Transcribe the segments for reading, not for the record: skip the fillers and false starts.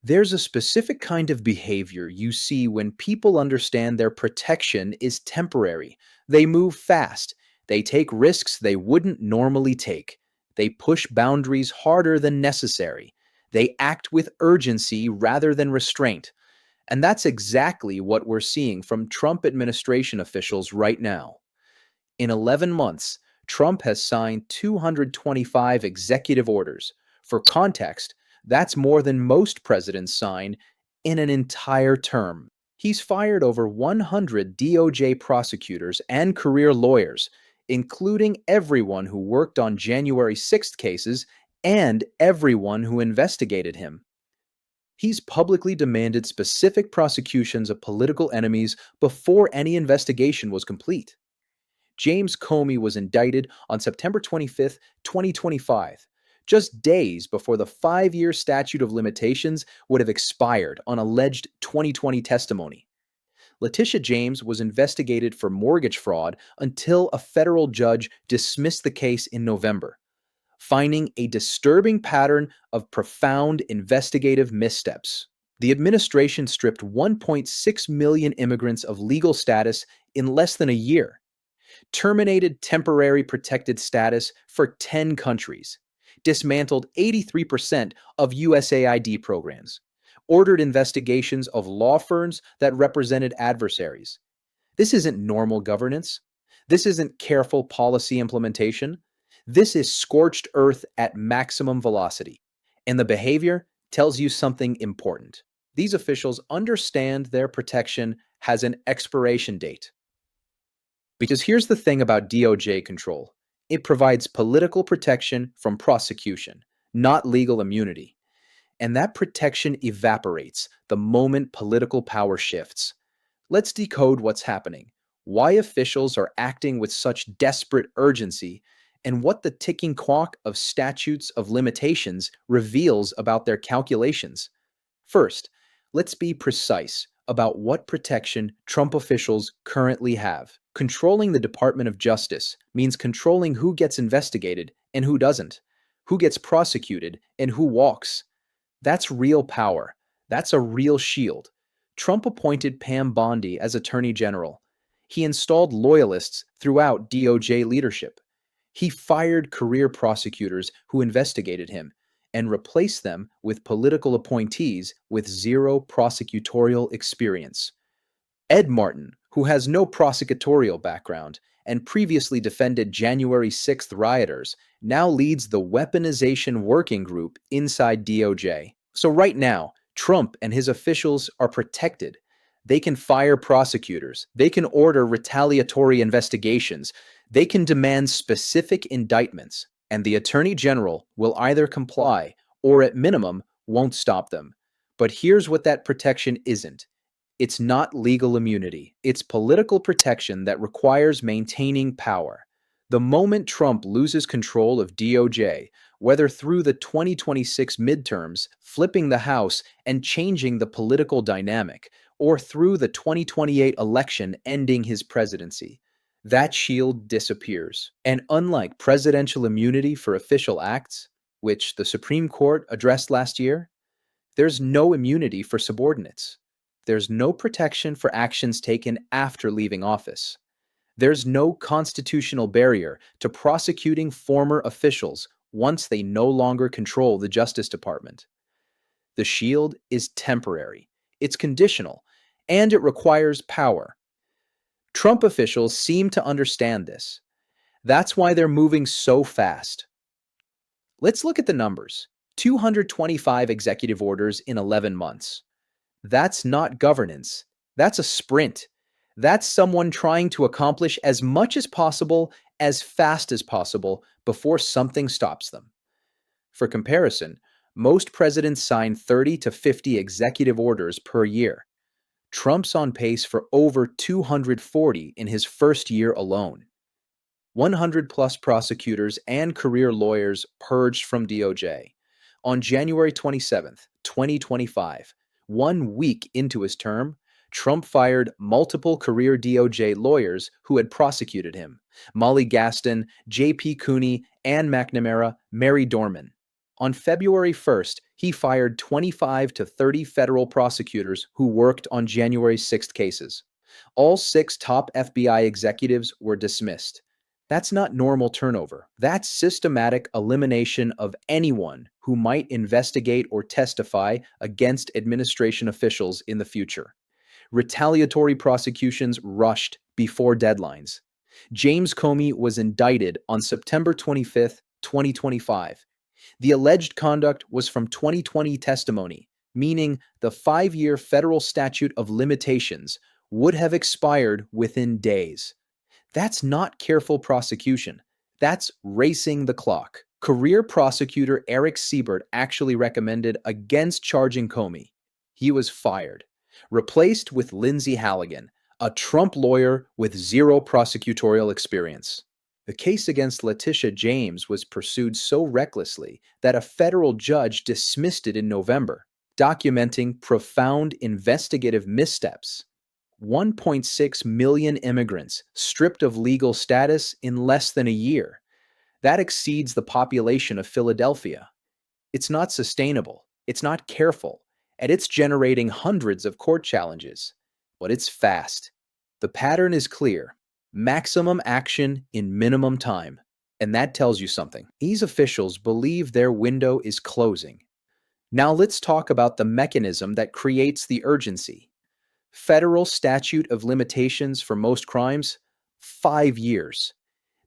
There's a specific kind of behavior you see when people understand their protection is temporary. They move fast. They take risks they wouldn't normally take. They push boundaries harder than necessary. They act with urgency rather than restraint. And that's exactly what we're seeing from Trump administration officials right now. In 11 months, Trump has signed 225 executive orders. For context, that's more than most presidents sign in an entire term. He's fired over 100 DOJ prosecutors and career lawyers, including everyone who worked on January 6th cases and everyone who investigated him. He's publicly demanded specific prosecutions of political enemies before any investigation was complete. James Comey was indicted on September 25th, 2025, just days before the 5 year statute of limitations would have expired on alleged 2020 testimony. Letitia James was investigated for mortgage fraud until a federal judge dismissed the case in November, finding a disturbing pattern of profound investigative missteps. The administration stripped 1.6 million immigrants of legal status in less than a year, terminated temporary protected status for 10 countries, dismantled 83% of USAID programs, ordered investigations of law firms that represented adversaries. This isn't normal governance. This isn't careful policy implementation. This is scorched earth at maximum velocity. And the behavior tells you something important. These officials understand their protection has an expiration date. Because here's the thing about DOJ control: it provides political protection from prosecution, not legal immunity. And that protection evaporates the moment political power shifts. Let's decode what's happening, why officials are acting with such desperate urgency, and what the ticking clock of statutes of limitations reveals about their calculations. First, let's be precise about what protection Trump officials currently have. Controlling the Department of Justice means controlling who gets investigated and who doesn't, who gets prosecuted and who walks. That's real power. That's a real shield. Trump appointed Pam Bondi as Attorney General. He installed loyalists throughout DOJ leadership. He fired career prosecutors who investigated him and replaced them with political appointees with zero prosecutorial experience. Ed Martin, who has no prosecutorial background and previously defended January 6th rioters, now leads the weaponization working group inside DOJ. So right now, Trump and his officials are protected. They can fire prosecutors. They can order retaliatory investigations. They can demand specific indictments, and the Attorney General will either comply or, at minimum, won't stop them. But here's what that protection isn't. It's not legal immunity. It's political protection that requires maintaining power. The moment Trump loses control of DOJ, whether through the 2026 midterms, flipping the House and changing the political dynamic, or through the 2028 election ending his presidency, that shield disappears. And unlike presidential immunity for official acts, which the Supreme Court addressed last year, there's no immunity for subordinates. There's no protection for actions taken after leaving office. There's no constitutional barrier to prosecuting former officials once they no longer control the Justice Department. The shield is temporary, it's conditional, and it requires power. Trump officials seem to understand this. That's why they're moving so fast. Let's look at the numbers. 225 executive orders in 11 months. That's not governance. That's a sprint. That's someone trying to accomplish as much as fast as possible before something stops them. For comparison, most presidents sign 30 to 50 executive orders per year. Trump's on pace for over 240 in his first year alone. 100 plus prosecutors and career lawyers purged from DOJ. On January 27th, 2025, 1 week into his term, Trump fired multiple career DOJ lawyers who had prosecuted him: Molly Gaston, J.P. Cooney, Ann McNamara, Mary Dorman. On February 1st, he fired 25 to 30 federal prosecutors who worked on January 6th cases. All 6 top FBI executives were dismissed. That's not normal turnover. That's systematic elimination of anyone who might investigate or testify against administration officials in the future. Retaliatory prosecutions rushed before deadlines. James Comey was indicted on September 25, 2025. The alleged conduct was from 2020 testimony, meaning the 5-year federal statute of limitations would have expired within days. That's not careful prosecution. That's racing the clock. Career prosecutor Eric Siebert actually recommended against charging Comey. He was fired, replaced with Lindsay Halligan, a Trump lawyer with zero prosecutorial experience. The case against Letitia James was pursued so recklessly that a federal judge dismissed it in November, documenting profound investigative missteps. 1.6 million immigrants stripped of legal status in less than a year. That exceeds the population of Philadelphia. It's not sustainable, it's not careful, and it's generating hundreds of court challenges. But it's fast. The pattern is clear. Maximum action in minimum time. And that tells you something. These officials believe their window is closing. Now let's talk about the mechanism that creates the urgency. Federal statute of limitations for most crimes, 5 years.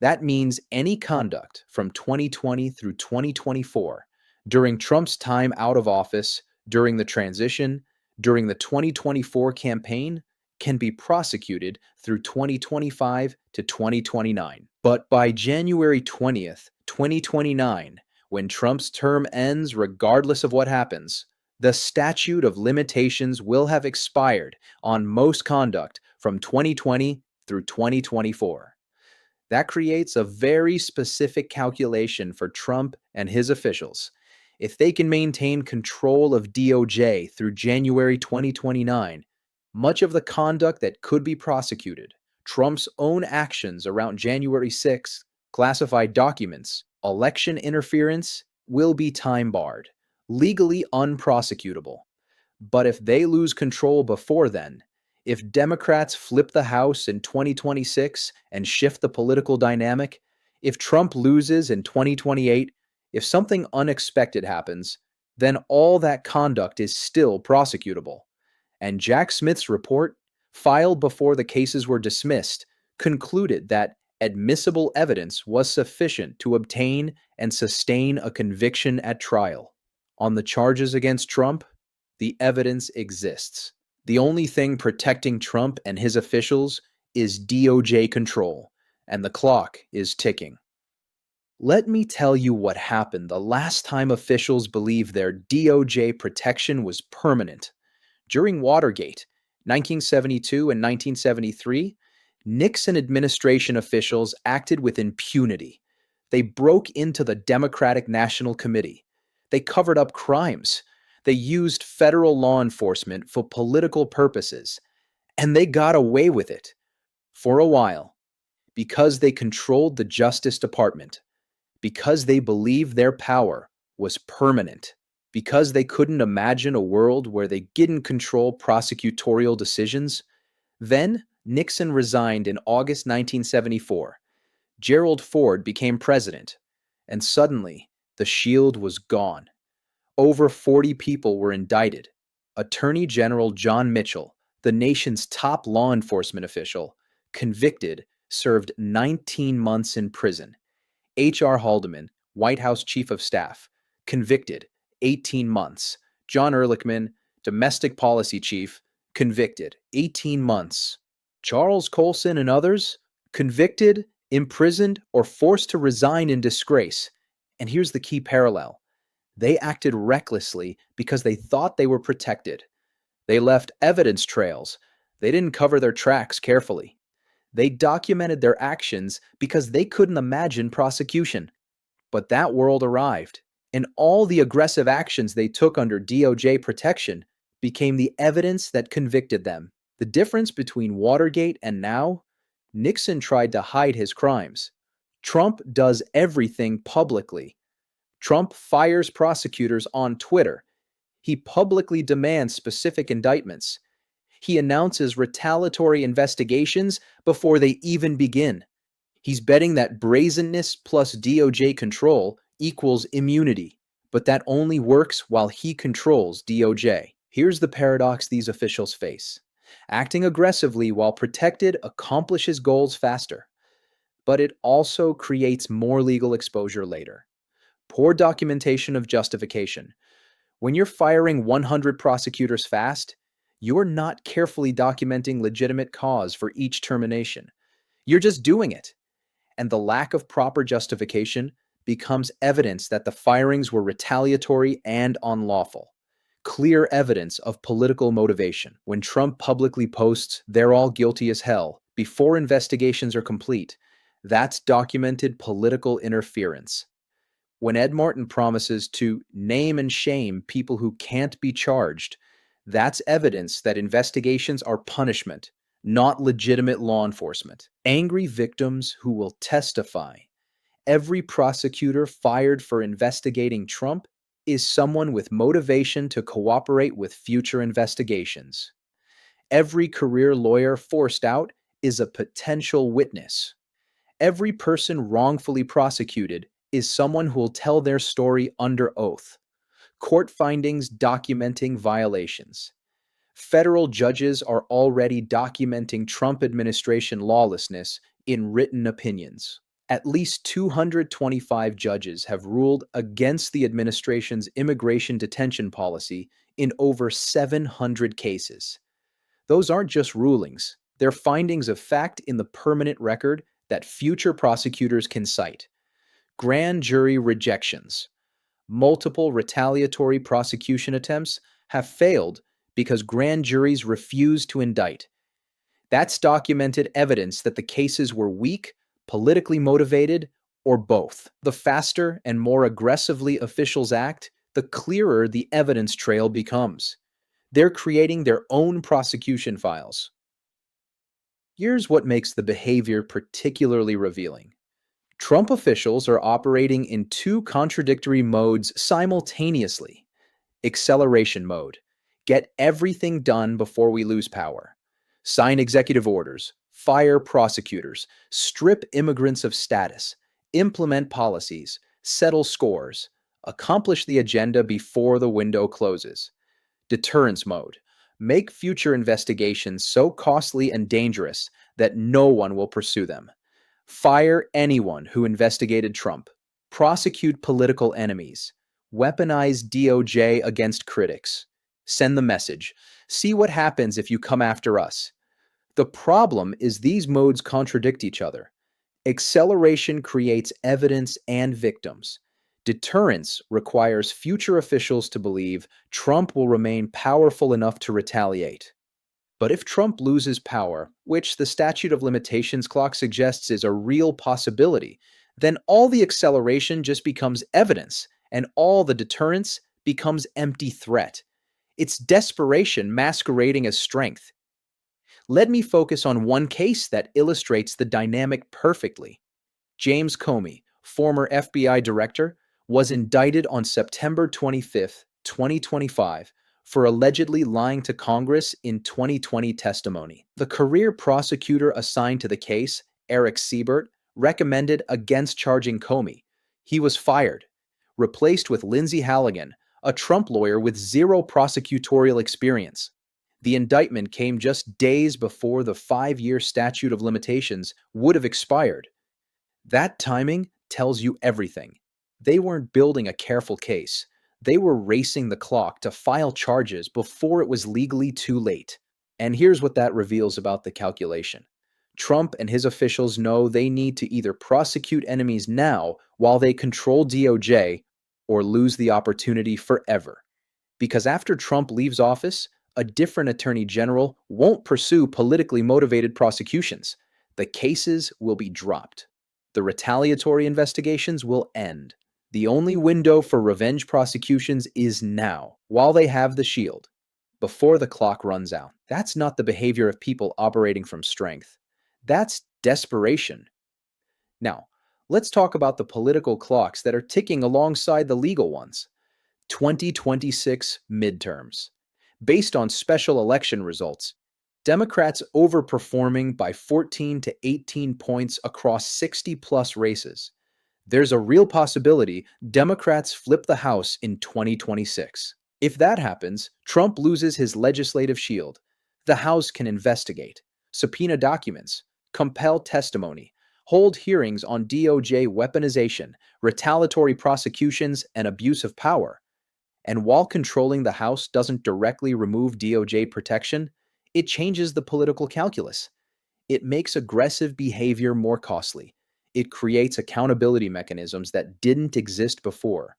That means any conduct from 2020 through 2024, during Trump's time out of office, during the transition, during the 2024 campaign, can be prosecuted through 2025 to 2029. But by January 20th, 2029, when Trump's term ends regardless of what happens, the statute of limitations will have expired on most conduct from 2020 through 2024. That creates a very specific calculation for Trump and his officials. If they can maintain control of DOJ through January 2029, much of the conduct that could be prosecuted, Trump's own actions around January 6th, classified documents, election interference, will be time-barred, legally unprosecutable. But if they lose control before then, if Democrats flip the House in 2026 and shift the political dynamic, if Trump loses in 2028, if something unexpected happens, then all that conduct is still prosecutable. And Jack Smith's report, filed before the cases were dismissed, concluded that admissible evidence was sufficient to obtain and sustain a conviction at trial. On the charges against Trump, the evidence exists. The only thing protecting Trump and his officials is DOJ control, and the clock is ticking. Let me tell you what happened the last time officials believed their DOJ protection was permanent. During Watergate, 1972 and 1973, Nixon administration officials acted with impunity. They broke into the Democratic National Committee. They covered up crimes. They used federal law enforcement for political purposes. And they got away with it. For a while. Because they controlled the Justice Department. Because they believed their power was permanent. Because they couldn't imagine a world where they didn't control prosecutorial decisions. Then Nixon resigned in August 1974. Gerald Ford became president. And suddenly, the shield was gone. Over 40 people were indicted. Attorney General John Mitchell, the nation's top law enforcement official, convicted, served 19 months in prison. H.R. Haldeman, White House Chief of Staff, convicted, 18 months. John Ehrlichman, Domestic Policy Chief, convicted, 18 months. Charles Colson and others, convicted, imprisoned, or forced to resign in disgrace. And here's the key parallel. They acted recklessly because they thought they were protected. They left evidence trails. They didn't cover their tracks carefully. They documented their actions because they couldn't imagine prosecution. But that world arrived, and all the aggressive actions they took under DOJ protection became the evidence that convicted them. The difference between Watergate and now, Nixon tried to hide his crimes. Trump does everything publicly. Trump fires prosecutors on Twitter. He publicly demands specific indictments. He announces retaliatory investigations before they even begin. He's betting that brazenness plus DOJ control equals immunity, but that only works while he controls DOJ. Here's the paradox these officials face. Acting aggressively while protected accomplishes goals faster, but it also creates more legal exposure later. Poor documentation of justification. When you're firing 100 prosecutors fast, you're not carefully documenting legitimate cause for each termination. You're just doing it. And the lack of proper justification becomes evidence that the firings were retaliatory and unlawful. Clear evidence of political motivation. When Trump publicly posts, "They're all guilty as hell," before investigations are complete, that's documented political interference. When Ed Martin promises to name and shame people who can't be charged, that's evidence that investigations are punishment, not legitimate law enforcement. Angry victims who will testify. Every prosecutor fired for investigating Trump is someone with motivation to cooperate with future investigations. Every career lawyer forced out is a potential witness. Every person wrongfully prosecuted is someone who will tell their story under oath. Court findings documenting violations. Federal judges are already documenting Trump administration lawlessness in written opinions. At least 225 judges have ruled against the administration's immigration detention policy in over 700 cases. Those aren't just rulings, they're findings of fact in the permanent record that future prosecutors can cite. Grand jury rejections. Multiple retaliatory prosecution attempts have failed because grand juries refuse to indict. That's documented evidence that the cases were weak, politically motivated, or both. The faster and more aggressively officials act, the clearer the evidence trail becomes. They're creating their own prosecution files. Here's what makes the behavior particularly revealing. Trump officials are operating in two contradictory modes simultaneously. Acceleration mode. Get everything done before we lose power. Sign executive orders, fire prosecutors, strip immigrants of status, implement policies, settle scores, accomplish the agenda before the window closes. Deterrence mode. Make future investigations so costly and dangerous that no one will pursue them. Fire anyone who investigated Trump. Prosecute political enemies. Weaponize DOJ against critics. Send the message. See what happens if you come after us. The problem is these modes contradict each other. Acceleration creates evidence and victims. Deterrence requires future officials to believe Trump will remain powerful enough to retaliate. But if Trump loses power, which the statute of limitations clock suggests is a real possibility, then all the acceleration just becomes evidence, and all the deterrence becomes empty threat. It's desperation masquerading as strength. Let me focus on one case that illustrates the dynamic perfectly. James Comey, former FBI director, was indicted on September 25, 2025, for allegedly lying to Congress in 2020 testimony. The career prosecutor assigned to the case, Eric Siebert, recommended against charging Comey. He was fired, replaced with Lindsay Halligan, a Trump lawyer with zero prosecutorial experience. The indictment came just days before the 5-year statute of limitations would have expired. That timing tells you everything. They weren't building a careful case. They were racing the clock to file charges before it was legally too late. And here's what that reveals about the calculation. Trump and his officials know they need to either prosecute enemies now while they control DOJ or lose the opportunity forever. Because after Trump leaves office, a different attorney general won't pursue politically motivated prosecutions. The cases will be dropped. The retaliatory investigations will end. The only window for revenge prosecutions is now, while they have the shield, before the clock runs out. That's not the behavior of people operating from strength. That's desperation. Now, Let's talk about the political clocks that are ticking alongside the legal ones. 2026 midterms. Based on special election results, Democrats overperforming by 14 to 18 points across 60 plus races. There's a real possibility Democrats flip the House in 2026. If that happens, Trump loses his legislative shield. The House can investigate, subpoena documents, compel testimony, hold hearings on DOJ weaponization, retaliatory prosecutions, and abuse of power. And while controlling the House doesn't directly remove DOJ protection, it changes the political calculus. It makes aggressive behavior more costly. It creates accountability mechanisms that didn't exist before.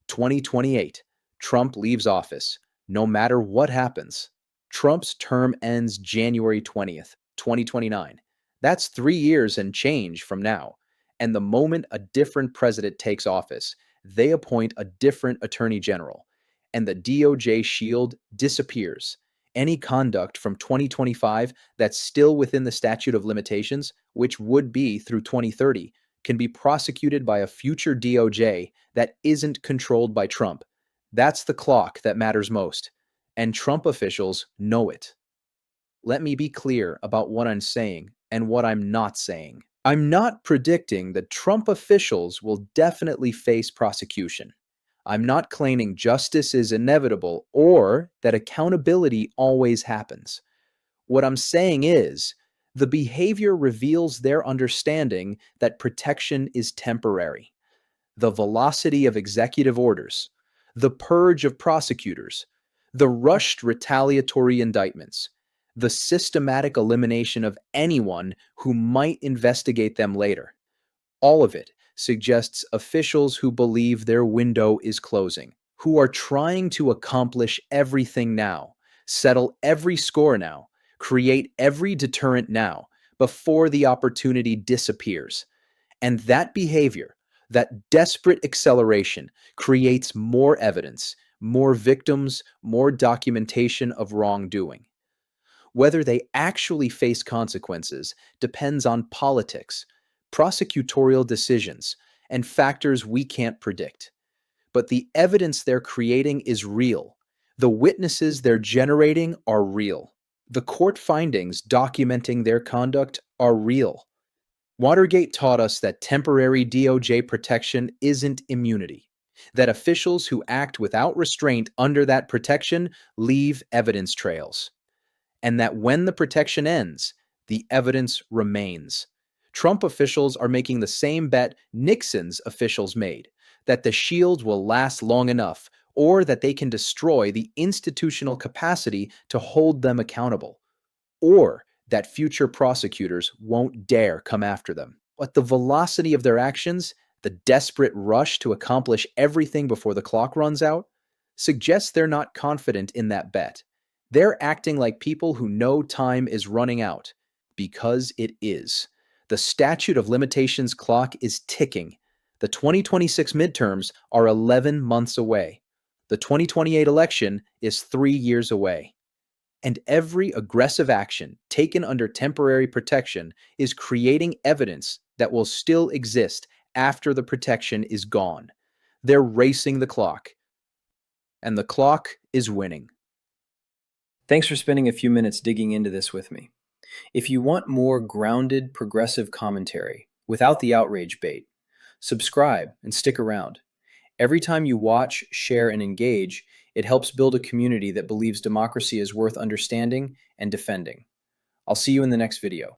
2028, Trump leaves office, no matter what happens. Trump's term ends January 20th, 2029. That's 3 years and change from now. And the moment a different president takes office, they appoint a different attorney general, and the DOJ shield disappears. Any conduct from 2025 that's still within the statute of limitations, which would be through 2030, can be prosecuted by a future DOJ that isn't controlled by Trump. That's the clock that matters most, and Trump officials know it. Let me be clear about what I'm saying and what I'm not saying. I'm not predicting that Trump officials will definitely face prosecution. I'm not claiming justice is inevitable or that accountability always happens. What I'm saying is, the behavior reveals their understanding that protection is temporary. The velocity of executive orders, the purge of prosecutors, the rushed retaliatory indictments, the systematic elimination of anyone who might investigate them later. All of it suggests officials who believe their window is closing, who are trying to accomplish everything now, settle every score now, create every deterrent now, before the opportunity disappears. And that behavior, that desperate acceleration, creates more evidence, more victims, more documentation of wrongdoing. Whether they actually face consequences depends on politics, prosecutorial decisions, and factors we can't predict. But the evidence they're creating is real. The witnesses they're generating are real. The court findings documenting their conduct are real. Watergate taught us that temporary DOJ protection isn't immunity, that officials who act without restraint under that protection leave evidence trails, and that when the protection ends, the evidence remains. Trump officials are making the same bet Nixon's officials made, that the shield will last long enough, or that they can destroy the institutional capacity to hold them accountable, or that future prosecutors won't dare come after them. But the velocity of their actions, the desperate rush to accomplish everything before the clock runs out, suggests they're not confident in that bet. They're acting like people who know time is running out, because it is. The statute of limitations clock is ticking. The 2026 midterms are 11 months away. The 2028 election is 3 years away. And every aggressive action taken under temporary protection is creating evidence that will still exist after the protection is gone. They're racing the clock, and the clock is winning. Thanks for spending a few minutes digging into this with me. If you want more grounded, progressive commentary without the outrage bait, subscribe and stick around. Every time you watch, share, and engage, it helps build a community that believes democracy is worth understanding and defending. I'll see you in the next video.